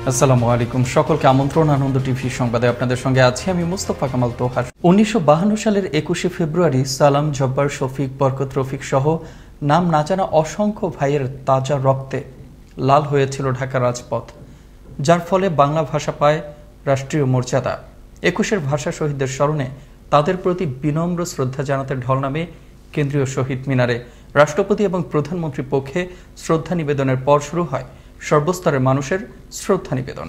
আসসালামু আলাইকুম, সকলকে আমন্ত্রণ আনন্দ টিভি সংবাদে আপনাদের সঙ্গে আছি আমি মুস্তফা কামাল তোহার। 1952 সালের 21শে ফেব্রুয়ারি সালাম, জব্বার, শফিক, বরকত, রফিক সহ নাম না জানা অসংখ্য ভাইয়ের তাজা রক্তে লাল হয়েছিল ঢাকার রাজপথ, যার ফলে বাংলা ভাষা পায় রাষ্ট্রীয় মর্যাদা। 21-এর ভাষা শহীদদের স্মরণে তাদের প্রতি বিনম্র শ্রদ্ধা জানাতে ঢল নামে কেন্দ্রীয় শহীদ মিনারে। রাষ্ট্রপতি এবং প্রধানমন্ত্রীর পক্ষে শ্রদ্ধা নিবেদনের পর শুরু হয় সর্বস্তরের মানুষের শ্রদ্ধা নিবেদন।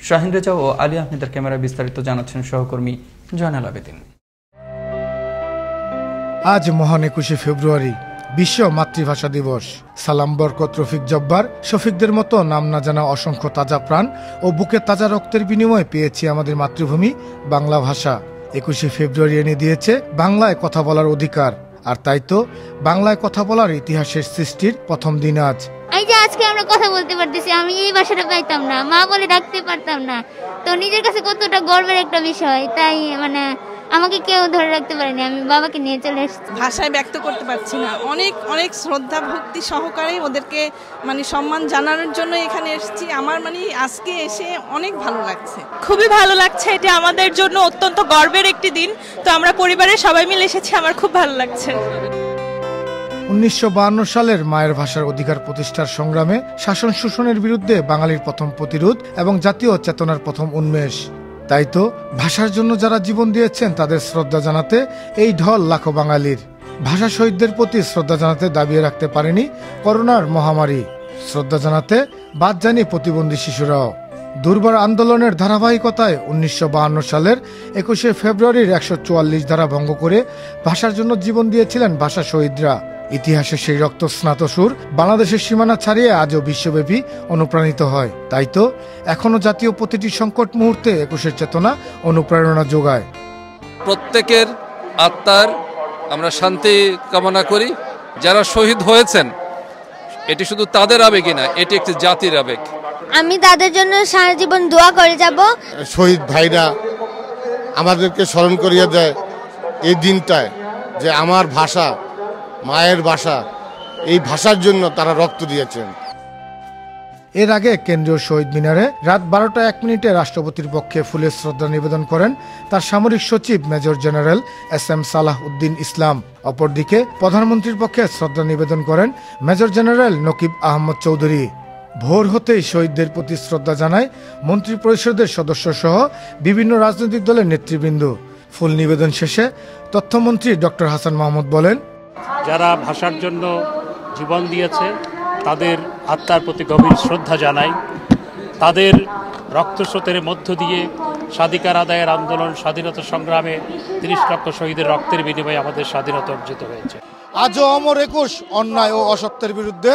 শাহিন রেজা ও আলী আহমেদের ক্যামেরায় বিস্তারিত জানাচ্ছেন সহকর্মী জয়নাল আবেদিন। আজ মহান 21শে ফেব্রুয়ারি, বিশ্ব মাতৃভাষা দিবস। সালাম, বরকত, রফিক, জব্বার, শফিকদের মতো নাম না জানা অসংখ্য তাজা প্রাণ ও বুকে তাজা রক্তের বিনিময়ে পেয়েছি আমাদের মাতৃভূমি বাংলা ভাষা। 21শে ফেব্রুয়ারি এনে দিয়েছে বাংলায় কথা বলার অধিকার, আর তাই তো বাংলায় কথা বলার ইতিহাসের সৃষ্টির প্রথম দিন আজ। এই যে আজকে আমরা কথা বলতে পারতেছি, আমি এই ভাষাটা পাইতাম না, মা বলে ডাকতে পারতাম না, তো নিজের কাছে কতটা গর্বের একটা বিষয়। তাই আমাকে কেউ ধরে রাখতে পারেনি, আমি বাবাকে নিয়ে চলে এসেছি। ভাষায় ব্যক্ত করতে পারছি না, অনেক অনেক শ্রদ্ধা ভক্তি সহকারে ওদেরকে সম্মান জানানোর জন্য এখানে এসেছি। আমার আজকে এসে অনেক ভালো লাগছে, খুবই ভালো লাগছে। এটা আমাদের জন্য অত্যন্ত গর্বের একটি দিন, তো আমরা পরিবারের সবাই মিলে এসেছি, আমার খুব ভালো লাগছে। 1952 সালের মায়ের ভাষার অধিকার প্রতিষ্ঠার সংগ্রামে শাসন শোষণের বিরুদ্ধে বাঙালির প্রথম প্রতিরোধ এবং জাতীয় চেতনার প্রথম উন্মেষ। তাই তো ভাষার জন্য যারা জীবন দিয়েছেন তাদের শ্রদ্ধা জানাতে এই ঢল লাখো বাঙালির। ভাষা শহীদদের প্রতি শ্রদ্ধা জানাতে দাবিয়ে রাখতে পারেনি করোনার মহামারী। শ্রদ্ধা জানাতে বাদ যায়নি প্রতিবন্ধী শিশুরাও। দুর্বার আন্দোলনের ধারাবাহিকতায় 1952 সালের 21শে ফেব্রুয়ারির 144 ধারা ভঙ্গ করে ভাষার জন্য জীবন দিয়েছিলেন ভাষা শহীদরা। ইতিহাসে সেই রক্তস্নাত সুর বাংলাদেশের সীমানা ছাড়িয়ে আজও বিশ্বব্যাপী অনুপ্রাণিত হয়। তাই তো এখনো জাতীয় প্রতিটি সংকট মুহূর্তে 21-এর চেতনা অনুপ্রেরণা যোগায়। প্রত্যেকের আত্মার আমরা শান্তি কামনা করি। যারা শহীদ হয়েছেন, এটি শুধু তাদের আবেগই না, এটি একটি জাতির আবেগ। আমি তাদের জন্য সারা জীবন দোয়া করে যাব। শহীদ ভাইরা আমাদেরকে স্মরণ করিয়ে দেয় এই দিনটায় যে আমার ভাষা, মায়ের ভাষা, এই ভাষার জন্য তারা রক্ত দিয়েছেন। এর আগে কেন্দ্রীয় শহীদ মিনারে রাত 12টা 1 মিনিটে রাষ্ট্রপতির পক্ষে ফুলের শ্রদ্ধা নিবেদন করেন তার সামরিক সচিব major general SM. Salah Uddin ইসলাম। অপরদিকে প্রধানমন্ত্রীর পক্ষে শ্রদ্ধা নিবেদন করেন মেজর জেনারেল নকিব আহমদ চৌধুরী। ভোর হতেই শহীদদের প্রতি শ্রদ্ধা জানায় মন্ত্রী পরিষদের সদস্য সহ বিভিন্ন রাজনৈতিক দলের নেতৃবৃন্দ। ফুল নিবেদন শেষে তথ্যমন্ত্রী ডক্টর হাসান মাহমুদ বলেন, যারা ভাষার জন্য জীবন দিয়েছে তাদের আত্মার প্রতি গভীর শ্রদ্ধা জানাই। তাদের রক্তস্রোতের মধ্য দিয়ে স্বাধিকার আদায়ের আন্দোলন, স্বাধীনতা সংগ্রামে 30 লক্ষ শহীদের রক্তের বিনিময়ে আমাদের স্বাধীনতা অর্জিত হয়েছে। আজও অমর 21 অন্যায় ও অসত্যের বিরুদ্ধে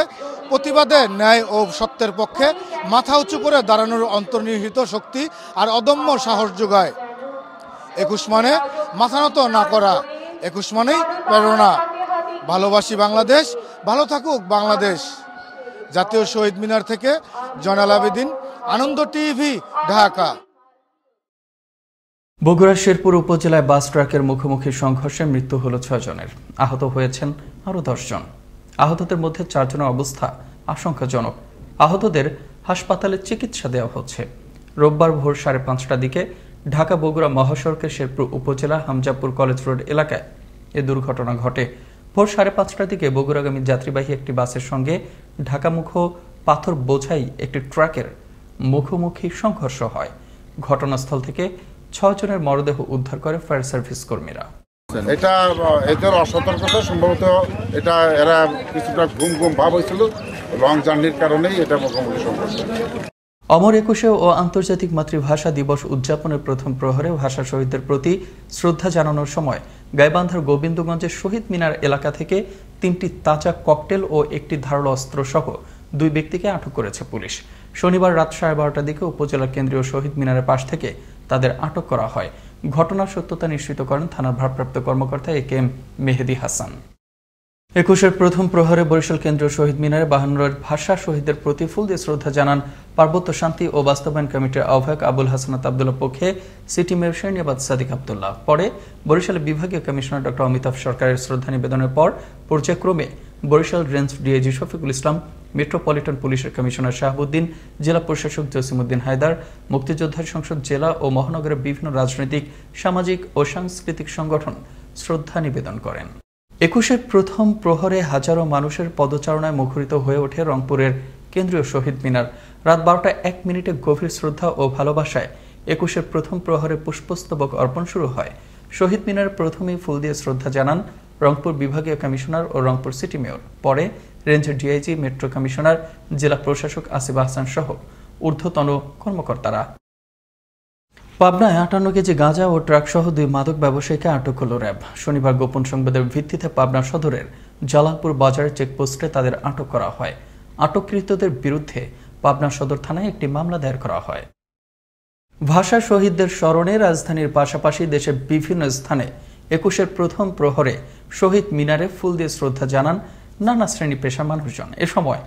প্রতিবাদে ন্যায় ও সত্যের পক্ষে মাথা উঁচু করে দাঁড়ানোর অন্তর্নিহিত শক্তি আর অদম্য সাহস যোগায়। 21 মানে মাথা নত না করা, 21 মানেই প্রেরণা। ভালোবাসি বাংলাদেশ, ভালো থাকুক বাংলাদেশ। জাতীয় শহীদ মিনার থেকে জয়নাল আবেদিন, আনন্দ টিভি, ঢাকা। বগুড়ার শেরপুর উপজেলায় বাস ট্রাকের মুখোমুখি সংঘর্ষে মৃত্যু হল 6 জনের, আহত হয়েছেন আরও 10 জন। আহতদের মধ্যে 4 জনের অবস্থা আশঙ্কাজনক। আহতদের হাসপাতালে চিকিৎসা দেওয়া হচ্ছে। রোববার ভোর 5:30টার দিকে ঢাকা বগুড়া মহাসড়কের শেরপুর উপজেলা হামজাপুর কলেজ রোড এলাকায় এ দুর্ঘটনা ঘটে। ভোর 5:30টার দিকে বগুড়াগামী যাত্রীবাহী একটি বাসের সঙ্গে ঢাকামুখ পাথর বোঝাই একটি ট্রাকের মুখোমুখি সংঘর্ষ হয়। ঘটনাস্থল থেকে 6 জনের মরদেহ উদ্ধার করে ফায়ার সার্ভিস কর্মীরা। এটা এদের অসতর্কতা, সম্ভবত এটা এরা কিছুটা ঘুম ভাব হয়েছিল, লং জার্নির কারণেই এটা মুখোমুখি সংঘর্ষ। অমর 21 ও আন্তর্জাতিক মাতৃভাষা দিবস উদযাপনের প্রথম প্রহরে ভাষা শহীদদের প্রতি শ্রদ্ধা জানানোর সময় গাইবান্ধার গোবিন্দগঞ্জের শহীদ মিনার এলাকা থেকে 3টি তাজা ককটেল ও একটি ধারালো অস্ত্র সহ 2 ব্যক্তিকে আটক করেছে পুলিশ। শনিবার রাত 12:30টার দিকে উপজেলার কেন্দ্রীয় শহীদ মিনারের পাশ থেকে তাদের আটক করা হয়। ঘটনার সত্যতা নিশ্চিত করেন থানার ভারপ্রাপ্ত কর্মকর্তা এ.কে.এম. মেহেদি হাসান। 21-এর প্রথম প্রহরে বরিশাল কেন্দ্রীয় শহীদ মিনারে 52 ভাষা শহীদদের প্রতি ফুল দিয়ে শ্রদ্ধা জানান পার্বত্য শান্তি ও বাস্তবায়ন কমিটির আহ্বায়ক আবুল হাসনাত আবদুল্লাহ পক্ষে সিটি মেয়র শেরনিয়াবাদ সাদিক আবদুল্লাহ। পরে বরিশালের বিভাগীয় কমিশনার ডক্টর অমিতাভ সরকারের শ্রদ্ধা নিবেদনের পর পর্যায়ক্রমে Barishal range DIG Shafiqul Islam metropolitan পুলিশের কমিশনার শাহাবুদ্দিন, জেলা প্রশাসক জসিমউদ্দিন হায়দার, মুক্তিযোদ্ধার সংসদ জেলা ও মহানগরের বিভিন্ন রাজনৈতিক, সামাজিক ও সাংস্কৃতিক সংগঠন শ্রদ্ধা নিবেদন করেন। ২১-এর প্রথম প্রহরে হাজারো মানুষের পদচারণায় মুখরিত হয়ে ওঠে রংপুরের কেন্দ্রীয় শহীদ মিনার। রাত ১২টা ১ মিনিটে গভীর শ্রদ্ধা ও ভালোবাসায় ২১-এর প্রথম প্রহরে পুষ্পস্তবক অর্পণ শুরু হয়। শহীদ মিনার প্রথমেই ফুল দিয়ে শ্রদ্ধা জানান রংপুর বিভাগীয় কমিশনার ও রংপুর সিটি মেয়র। পরে রেঞ্জের ডিআইজি, মেট্রো কমিশনার, জেলা প্রশাসক আসিফ আহসান সহ ঊর্ধ্বতন কর্মকর্তারা। পাবনায় ৫৮ কেজি গাঁজা ও ট্রাকসহ ২ মাদক ব্যবসায়ীকে আটক করল র্যাব। শনিবার গোপন সংবাদের ভিত্তিতে পাবনা সদরের জালালপুর বাজার চেকপোস্টে তাদের আটক করা হয়। আটককৃতদের বিরুদ্ধে পাবনা সদর থানায় একটি মামলা দায়ের করা হয়। ভাষা শহীদদের স্মরণে রাজধানীর পাশাপাশি দেশের বিভিন্ন স্থানে ২১-এর প্রথম প্রহরে শহীদ মিনারে ফুল দিয়ে শ্রদ্ধা জানান নানা শ্রেণী পেশার মানুষজন। এ সময়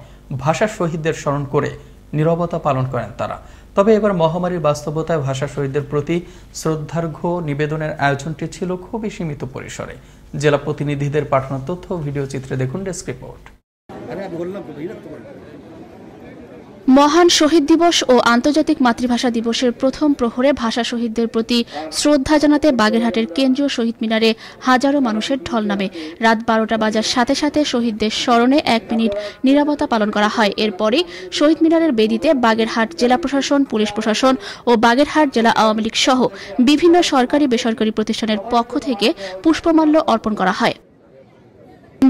ভাষা শহীদদের স্মরণ করে নীরবতা পালন করেন তারা। তবে এবার মহামারীর বাস্তবতায় ভাষা শহীদদের প্রতি শ্রদ্ধার্ঘ্য নিবেদনের আয়োজনটি ছিল খুবই সীমিত পরিসরে। জেলা প্রতিনিধিদের পাঠানো তথ্য ও ভিডিও চিত্রে দেখুন ডেস্ক রিপোর্ট। মহান শহীদ দিবস ও আন্তর্জাতিক মাতৃভাষা দিবসের প্রথম প্রহরে ভাষা শহীদদের প্রতি শ্রদ্ধা জানাতে বাগেরহাটের কেন্দ্রীয় শহীদ মিনারে হাজারো মানুষের ঢল নামে। রাত ১২টা বাজার সাথে সাথে শহীদদের স্মরণে ১ মিনিট নীরবতা পালন করা হয়। এরপরই শহীদ মিনারের বেদিতে বাগেরহাট জেলা প্রশাসন, পুলিশ প্রশাসন ও বাগেরহাট জেলা আওয়ামী লীগ সহ বিভিন্ন সরকারি বেসরকারি প্রতিষ্ঠানের পক্ষ থেকে পুষ্পমাল্য অর্পণ করা হয়।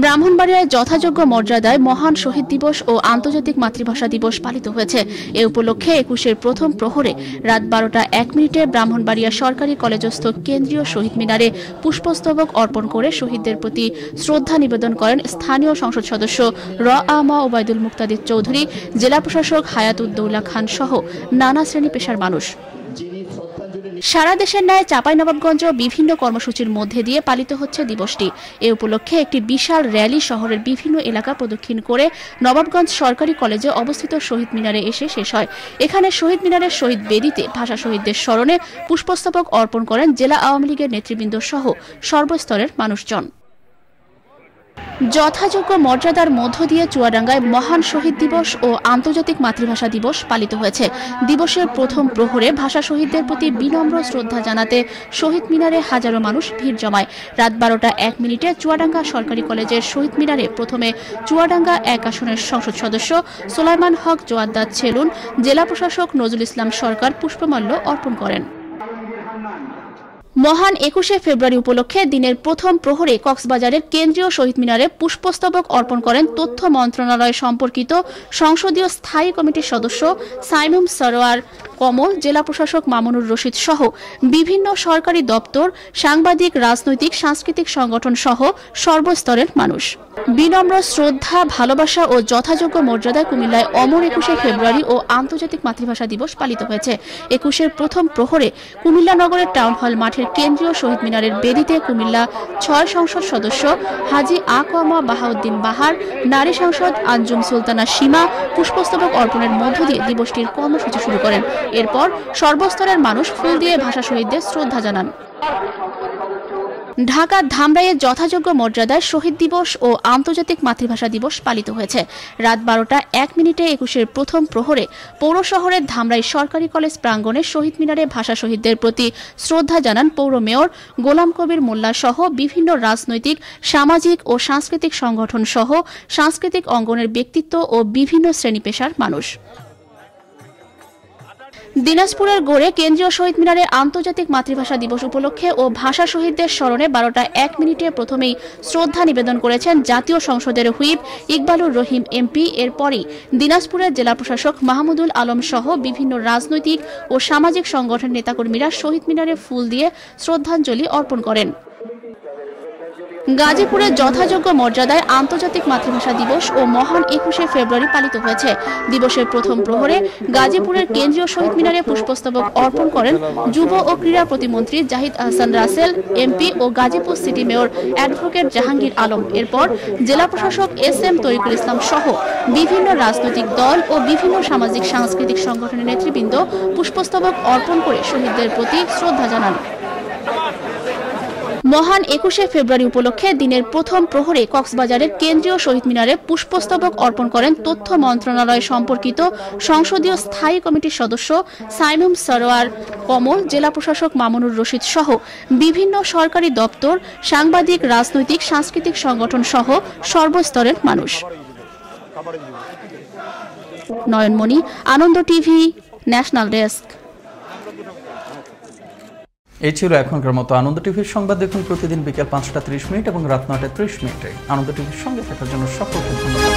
ব্রাহ্মণবাড়িয়ায় যথাযোগ্য মর্যাদায় মহান শহীদ দিবস ও আন্তর্জাতিক মাতৃভাষা দিবস পালিত হয়েছে। এ উপলক্ষে ২১-এর প্রথম প্রহরে রাত ১২টা ১ মিনিটে ব্রাহ্মণবাড়িয়া সরকারি কলেজস্থ কেন্দ্রীয় শহীদ মিনারে পুষ্পস্তবক অর্পণ করে শহীদদের প্রতি শ্রদ্ধা নিবেদন করেন স্থানীয় সংসদ সদস্য র.আ.মা ওবায়দুল মুক্তাদির চৌধুরী, জেলা প্রশাসক হায়াতুদ্দৌলা খান সহ নানা শ্রেণী পেশার মানুষ। সারা দেশের ন্যায় চাঁপাইনবাবগঞ্জ বিভিন্ন কর্মসূচির মধ্যে দিয়ে পালিত হচ্ছে দিবসটি। এ উপলক্ষে একটি বিশাল র্যালি শহরের বিভিন্ন এলাকা প্রদক্ষিণ করে নবাবগঞ্জ সরকারি কলেজে অবস্থিত শহীদ মিনারে এসে শেষ হয়। এখানে শহীদ মিনারের শহীদ বেদিতে ভাষা শহীদদের স্মরণে পুষ্পস্তবক অর্পণ করেন জেলা আওয়ামী লীগের নেতৃবৃন্দ সহ সর্বস্তরের মানুষজন। যথাযোগ্য মর্যাদার মধ্য দিয়ে চুয়াডাঙ্গায় মহান শহীদ দিবস ও আন্তর্জাতিক মাতৃভাষা দিবস পালিত হয়েছে। দিবসের প্রথম প্রহরে ভাষা শহীদদের প্রতি বিনম্র শ্রদ্ধা জানাতে শহীদ মিনারে হাজারো মানুষ ভিড় জমায়। রাত ১২টা ১ মিনিটে চুয়াডাঙ্গা সরকারি কলেজের শহীদ মিনারে প্রথমে চুয়াডাঙ্গা ১ আসনের সংসদ সদস্য সোলাইমান হক জোয়াদ্দাদ ছেলুন, জেলা প্রশাসক নজরুল ইসলাম সরকার পুষ্পমাল্য অর্পণ করেন। মহান ২১শে ফেব্রুয়ারি উপলক্ষে দিনের প্রথম প্রহরে কক্সবাজারের কেন্দ্রীয় শহীদ মিনারে পুষ্পস্তবক অর্পণ করেন তথ্য মন্ত্রণালয় সম্পর্কিত সংসদীয় স্থায়ী কমিটির সদস্য সাইমুম সরোয়ার কমল, জেলা প্রশাসক মামুনুর রশিদ সহ বিভিন্ন সরকারি দপ্তর, সাংবাদিক, রাজনৈতিক, সাংস্কৃতিক সংগঠন সহ সর্বস্তরের মানুষ। বিনম্র শ্রদ্ধা, ভালোবাসা ও যথাযোগ্য মর্যাদায় কুমিল্লায় অমর ২১শে ফেব্রুয়ারি ও আন্তর্জাতিক মাতৃভাষা দিবস পালিত হয়েছে। ২১-এর প্রথম প্রহরে কুমিল্লা নগরের টাউন হল মাঠের কেন্দ্রীয় শহীদ মিনারের বেদিতে কুমিল্লা ৬ সংসদ সদস্য হাজী আ.ক.মা বাহাউদ্দিন বাহার, নারী সাংসদ আঞ্জুম সুলতানা সীমা পুষ্পস্তবক অর্পণের মধ্য দিয়ে দিবসটির কর্মসূচি শুরু করেন। এরপর সর্বস্তরের মানুষ ফুল দিয়ে ভাষা শহীদদের শ্রদ্ধা জানান। ঢাকার ধামরাইয়ে যথাযোগ্য মর্যাদায় শহীদ দিবস ও আন্তর্জাতিক মাতৃভাষা দিবস পালিত হয়েছে। রাত ১২টা ১ মিনিটে ২১-এর প্রথম প্রহরে পৌর শহরের ধামরাই সরকারি কলেজ প্রাঙ্গণে শহীদ মিনারে ভাষা শহীদদের প্রতি শ্রদ্ধা জানান পৌর মেয়র গোলাম কবির মোল্লা সহ বিভিন্ন রাজনৈতিক, সামাজিক ও সাংস্কৃতিক সংগঠন সহ সাংস্কৃতিক অঙ্গনের ব্যক্তিত্ব ও বিভিন্ন শ্রেণী পেশার মানুষ। দিনাজপুরের গড়ে কেন্দ্রীয় শহীদ মিনারে আন্তর্জাতিক মাতৃভাষা দিবস উপলক্ষে ও ভাষা শহীদদের স্মরণে ১২টা ১ মিনিটে প্রথমেই শ্রদ্ধা নিবেদন করেছেন জাতীয় সংসদের হুইপ ইকবালুর রহিম এমপি। এরপরই দিনাজপুরের জেলা প্রশাসক মাহমুদুল আলম সহ বিভিন্ন রাজনৈতিক ও সামাজিক সংগঠনের নেতাকর্মীরা শহীদ মিনারে ফুল দিয়ে শ্রদ্ধাঞ্জলি অর্পণ করেন। গাজীপুরে যথাযোগ্য মর্যাদায় আন্তর্জাতিক মাতৃভাষা দিবস ও মহান ২১শে ফেব্রুয়ারি পালিত হয়েছে। দিবসের প্রথম প্রহরে গাজীপুরের কেন্দ্রীয় শহীদ মিনারে পুষ্পস্তবক অর্পণ করেন যুব ও ক্রীড়া প্রতিমন্ত্রী জাহিদ আহসান রাসেল এমপি ও Gazipur city mayor advocate Jahangir Alam. এরপর জেলা প্রশাসক এস.এম. তরিকুল ইসলাম সহ বিভিন্ন রাজনৈতিক দল ও বিভিন্ন সামাজিক সাংস্কৃতিক সংগঠনের নেতৃবৃন্দ পুষ্পস্তবক অর্পণ করে শহীদদের প্রতি শ্রদ্ধা জানান। মহান 21শে ফেব্রুয়ারি উপলক্ষে দিনের প্রথম প্রহরে কক্সবাজারের কেন্দ্রীয় শহীদ মিনারে পুষ্পস্তবক অর্পণ করেন তথ্য মন্ত্রণালয় সম্পর্কিত সংসদীয় স্থায়ী কমিটির সদস্য সাইনুম সরোয়ার কমল, জেলা প্রশাসক মামুনুর রশিদ সহ বিভিন্ন সরকারি দপ্তর, সাংবাদিক, রাজনৈতিক, সাংস্কৃতিক সংগঠন সহ সর্বস্তরের মানুষ। নয়নমণি, আনন্দ টিভি, ন্যাশনাল ডেস্ক। এই ছিল এখনকার মতো আনন্দ টিভির সংবাদ। দেখুন প্রতিদিন বিকেল 5:30 এবং রাত 9:30 আনন্দ টিভির সঙ্গে থাকার জন্য সকলকে ধন্যবাদ।